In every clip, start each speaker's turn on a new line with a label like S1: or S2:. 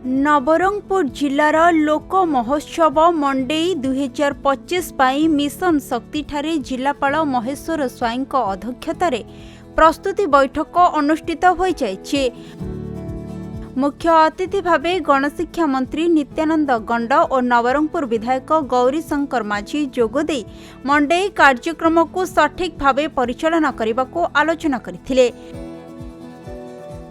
S1: नवरंगपुर जिलार लोक महोत्सव मंडेई 2025 पाई मिशन शक्ति ठारे जिलापाल महेश्वर स्वाई अध्यक्षतार प्रस्तुति बैठक अनुष्ठित हो जाइछे। मुख्य अतिथि भावे गणशिक्षा मंत्री नित्यानंद गंड और नवरंगपुर विधायक गौरीशंकर माझी जोगदे मंडेई कार्यक्रम को सठिक भावे परिचालना करने को आलोचना करथिले।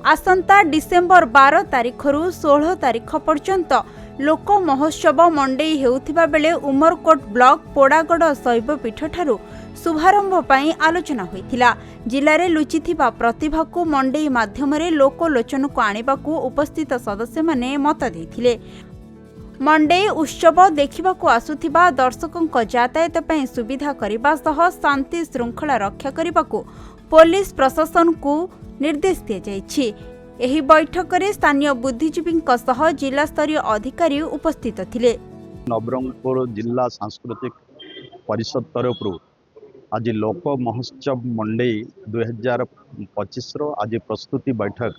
S1: आसंता डिसेम्बर 12 तारिखरु 16 तारिख पर्यंत लोक महोत्सव मंडेई हेउथिबा बेले उमरकोट ब्लॉक पोड़ागढ़ शैवपीठ ठारू शुभारंभ पाई आलोचना होइथिला। जिले में लुचिथिबा प्रतिभा को मंडेई माध्यमरे लोकलोचन को आनिबाकू उपस्थित सदस्य माने मत देथिले। मंडेई उत्सव देखिबाकू आसुथिबा दर्शकों यातायात पई सुविधा करबा सह शांति श्रृंखला रक्षा करबाकू पुलिस प्रशासन को निर्देश दिया जाइछि। एही बैठक में स्थानीय बुद्धिजीवी जिला स्तरीय अधिकारी उपस्थित थिले।
S2: नवरंगपुर जिला सांस्कृतिक परिषद तरफ आज लोक महोत्सव मंडेई 2025 आज प्रस्तुति बैठक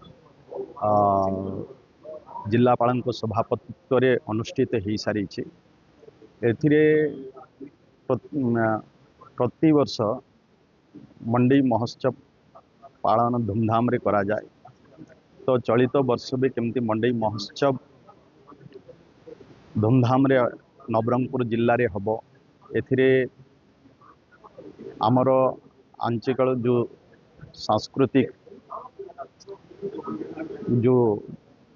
S2: जिलापाल सभापतित्व रे अनुष्ठित हो सारी। प्रति वर्ष मंडेई महोत्सव पालन धूमधाम रे करा जाए। तो चलित वर्ष भी केमती मंडेई महोत्सव धूमधाम रे नवरंगपुर जिले में हम एथिरे आमर आंचलिक जो सांस्कृतिक जो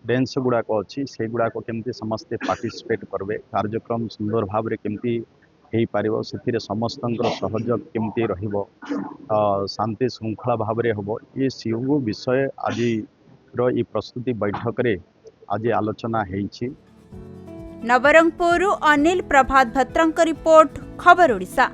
S2: डांस गुड़ाक अच्छी से गुड़ाक केमती समस्ते पार्टिसिपेट करबे, कार्यक्रम सुंदर भाव रे केमती हो पारिबो, से समस्त सहयोग केमती रहिबो, शांति श्रृंखला भाव रे हबो, ये सब विषय आज रो प्रस्तुति बैठक रे आज आलोचना हेछि।
S1: नवरंगपुर अनिल प्रभात भत्रांक रिपोर्ट खबर ओडिशा।